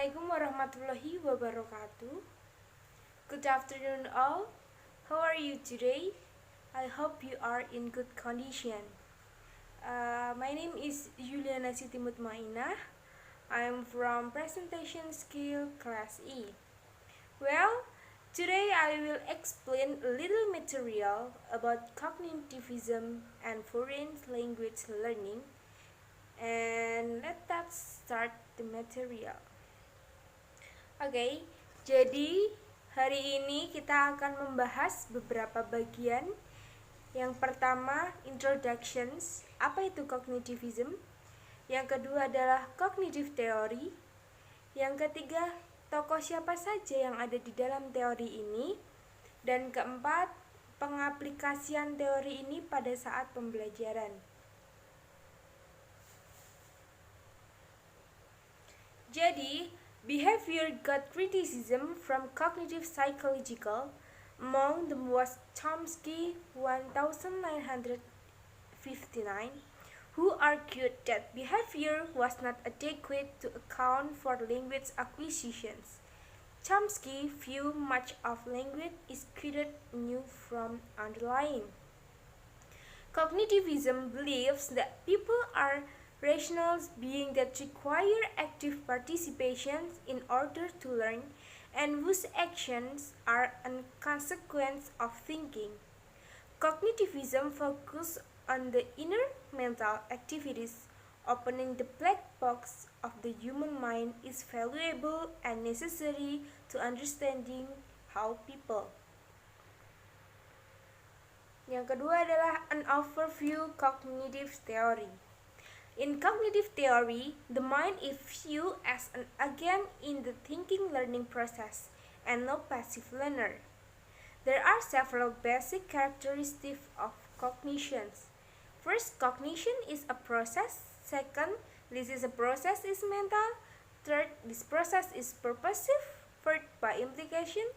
Assalamualaikum warahmatullahi wabarakatuh. Good afternoon all. How are you today? I hope you are in good condition. My name is Juliana Siti Mutmainah. I am from Presentation Skill Class E. Well, today I will explain a little material about cognitivism and foreign language learning. And let us start the material. Oke, jadi hari ini kita akan membahas beberapa bagian. Yang pertama, introductions, apa itu cognitivism? Yang kedua adalah cognitive theory. Yang ketiga, tokoh siapa saja yang ada di dalam teori ini. Dan keempat, pengaplikasian teori ini pada saat pembelajaran. Jadi, behavior got criticism from cognitive psychological, among them was Chomsky 1959, who argued that behavior was not adequate to account for language acquisitions. Chomsky's view much of language is created new from underlying. Cognitivism believes that people are rational beings that require active participation in order to learn and whose actions are a consequence of thinking. Cognitivism focuses on the inner mental activities. Opening the black box of the human mind is valuable and necessary to understanding how people. Yang kedua adalah an overview cognitive theory. In cognitive theory, the mind is viewed as an agent in the thinking learning process and no passive learner. There are several basic characteristics of cognition. First, cognition is a process. Second, this is a process is mental. Third, this process is purposive. Fourth, by implication,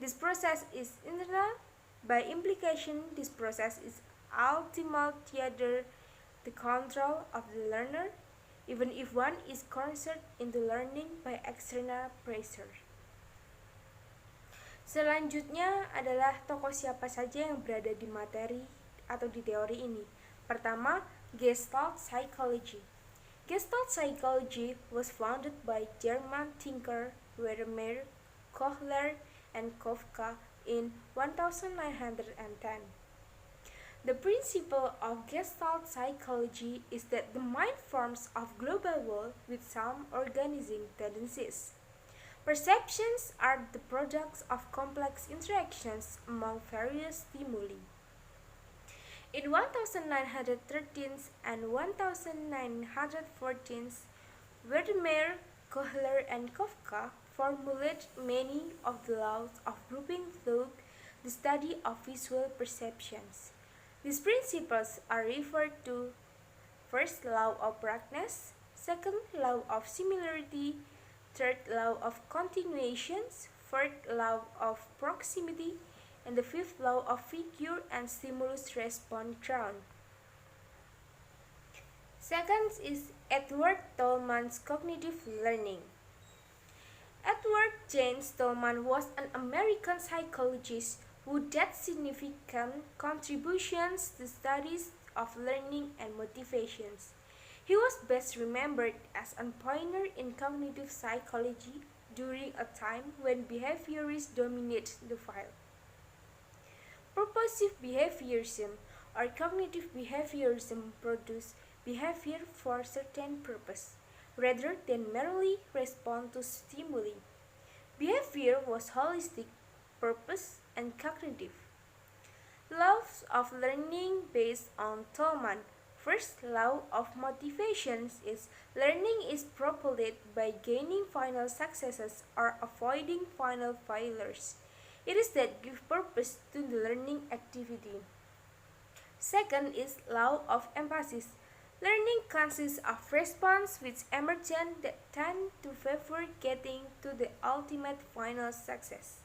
this process is internal. By implication, this process is altogether the control of the learner, even if one is concerned in the learning by external pressure. Selanjutnya adalah tokoh siapa saja yang berada di materi atau di teori ini. Pertama, Gestalt Psychology. Gestalt Psychology was founded by German thinker Werner Kohler and Kafka in 1910. The principle of Gestalt psychology is that the mind forms a global world with some organizing tendencies. Perceptions are the products of complex interactions among various stimuli. In 1913 and 1914, Werner Kohler and Kafka formulated many of the laws of grouping through the study of visual perceptions. These principles are referred to: first, law of brightness; second, law of similarity; third, law of continuations; fourth, law of proximity; and the fifth law of figure and stimulus response ground. Second is Edward Tolman's cognitive learning. Edward James Tolman was an American psychologist who did significant contributions to studies of learning and motivations. He was best remembered as a pioneer in cognitive psychology during a time when behaviorists dominated the field. Purposive behaviorism or cognitive behaviorism produces behavior for a certain purpose, rather than merely respond to stimuli. Behavior was holistic, purpose, and cognitive. Laws of learning based on Tolman. First law of motivations is learning is propelled by gaining final successes or avoiding final failures. It is that give purpose to the learning activity. Second is law of emphasis. Learning consists of response which emergent that tend to favor getting to the ultimate final success.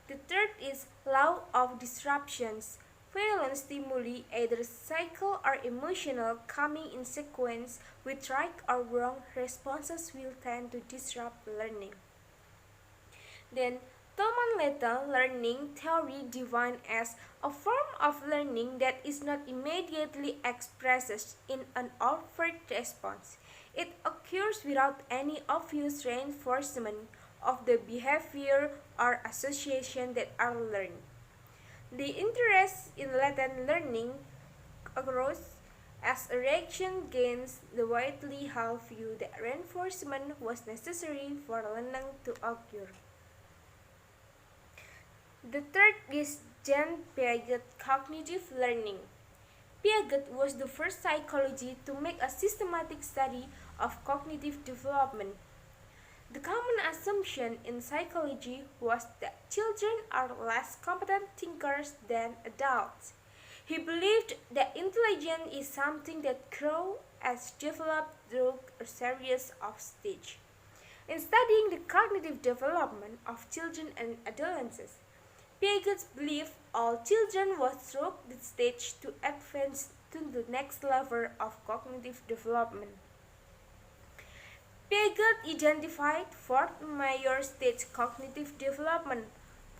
The third is law of disruptions. Violent stimuli, either psycho or emotional, coming in sequence with right or wrong responses will tend to disrupt learning. Then, Thomas Letton learning theory defined as a form of learning that is not immediately expressed in an overt response. It occurs without any obvious reinforcement of the behavior or association that are learned. The interest in latent learning arose as a reaction against the widely held view that reinforcement was necessary for learning to occur. The third is Jean Piaget cognitive learning. Piaget was the first psychologist to make a systematic study of cognitive development. The common assumption in psychology was that children are less competent thinkers than adults. He believed that intelligence is something that grows as developed through a series of stages. In studying the cognitive development of children and adolescents, Piaget believed all children was through the stage to advance to the next level of cognitive development. Piaget identified four major stages of cognitive development.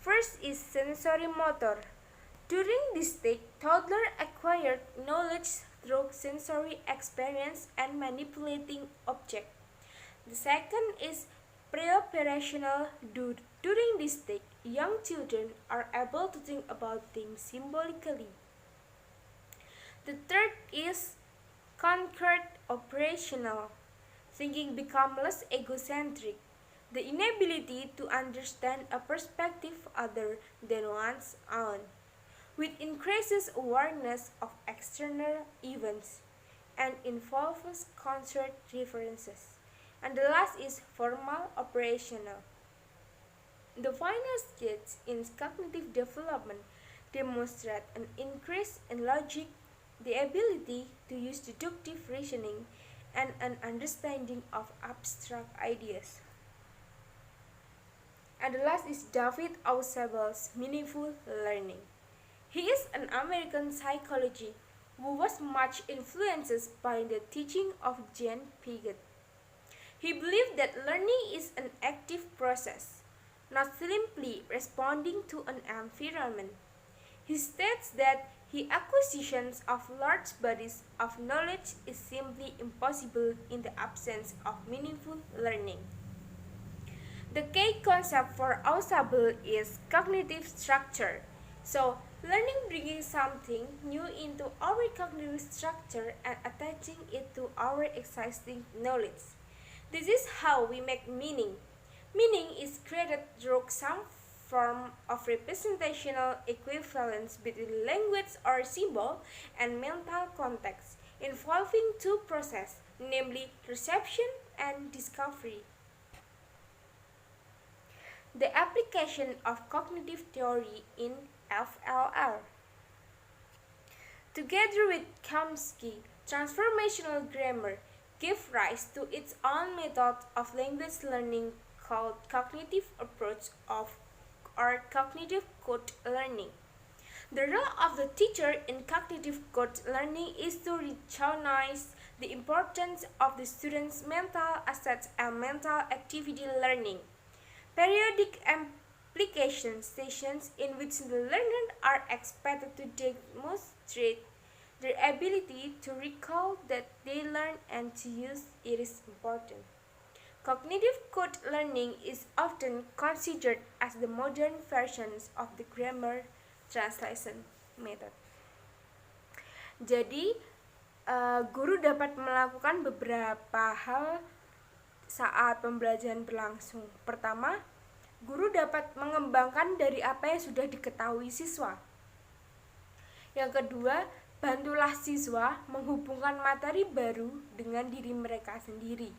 First is sensory motor. During this stage, toddlers acquired knowledge through sensory experience and manipulating objects. The second is pre-operational. During this stage, young children are able to think about things symbolically. The third is concrete operational. Thinking becomes less egocentric. The inability to understand a perspective other than one's own, which increases awareness of external events and involves concrete references. And the last is formal operational. The final stage in cognitive development demonstrate an increase in logic, the ability to use deductive reasoning, and an understanding of abstract ideas. And the last is David Ausubel's meaningful learning. He is an American psychologist who was much influenced by the teaching of Jean Piaget. He believed that learning is an active process, not simply responding to an environment. He states that the acquisition of large bodies of knowledge is simply impossible in the absence of meaningful learning. The key concept for Ausubel is cognitive structure. So, learning bringing something new into our cognitive structure and attaching it to our existing knowledge. This is how we make meaning. Meaning is created through some form of representational equivalence between language or symbol and mental context, involving two processes, namely reception and discovery. The application of cognitive theory in FLR. Together with Chomsky, transformational grammar gave rise to its own method of language learning called cognitive approach of or cognitive code learning. The role of the teacher in cognitive code learning is to recognize the importance of the student's mental assets and mental activity learning. Periodic application sessions in which the learners are expected to demonstrate their ability to recall that they learned and to use it is important. Cognitive code learning is often considered as the modern version of the grammar translation method. Jadi, guru dapat melakukan beberapa hal saat pembelajaran berlangsung. Pertama, guru dapat mengembangkan dari apa yang sudah diketahui siswa. Yang kedua, bantulah siswa menghubungkan materi baru dengan diri mereka sendiri,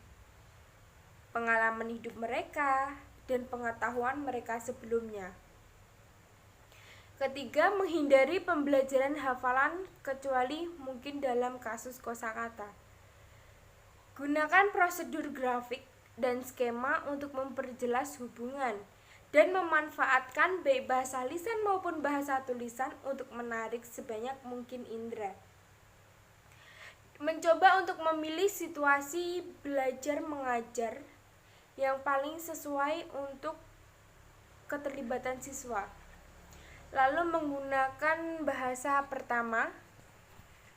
pengalaman hidup mereka, dan pengetahuan mereka sebelumnya. Ketiga, menghindari pembelajaran hafalan kecuali mungkin dalam kasus kosakata. Gunakan prosedur grafik dan skema untuk memperjelas hubungan. dan memanfaatkan baik bahasa lisan maupun bahasa tulisan untuk menarik sebanyak mungkin indera. Mencoba untuk memilih situasi belajar mengajar yang paling sesuai untuk keterlibatan siswa. Lalu menggunakan bahasa pertama,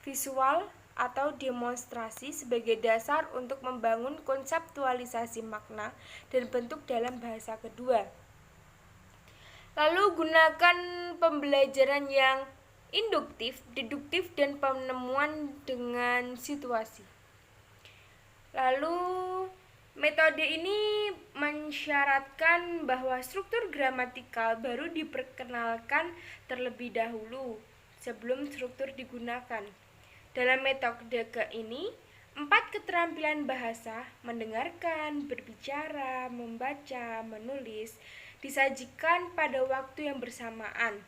visual atau demonstrasi sebagai dasar untuk membangun konseptualisasi makna dan bentuk dalam bahasa kedua. Lalu gunakan pembelajaran yang induktif, deduktif, dan penemuan dengan situasi. Lalu metode ini mensyaratkan bahwa struktur gramatikal baru diperkenalkan terlebih dahulu sebelum struktur digunakan. Dalam metode ini, 4 keterampilan bahasa, mendengarkan, berbicara, membaca, menulis, disajikan pada waktu yang bersamaan.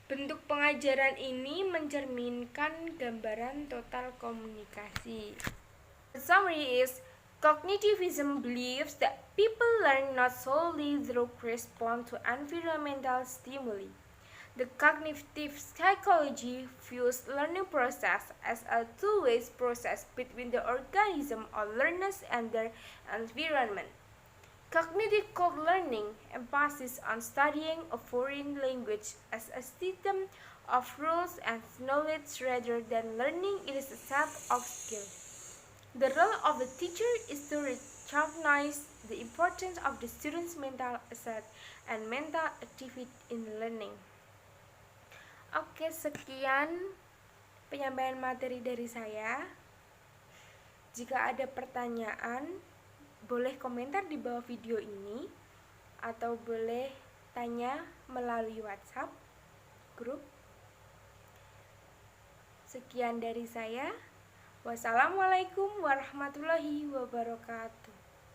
Bentuk pengajaran ini mencerminkan gambaran total komunikasi. The summary is, cognitivism believes that people learn not solely through response to environmental stimuli. The cognitive psychology views learning process as a two-way process between the organism or learners and their environment. Cognitive co-learning emphasizes on studying a foreign language as a system of rules and knowledge rather than learning it is a set of skills. The role of the teacher is to recognize the importance of the student's mental asset and mental activity in learning. Oke, sekian penyampaian materi dari saya. Jika ada pertanyaan, boleh komentar di bawah video ini atau boleh tanya melalui WhatsApp grup. Sekian dari saya. Wassalamualaikum warahmatullahi wabarakatuh.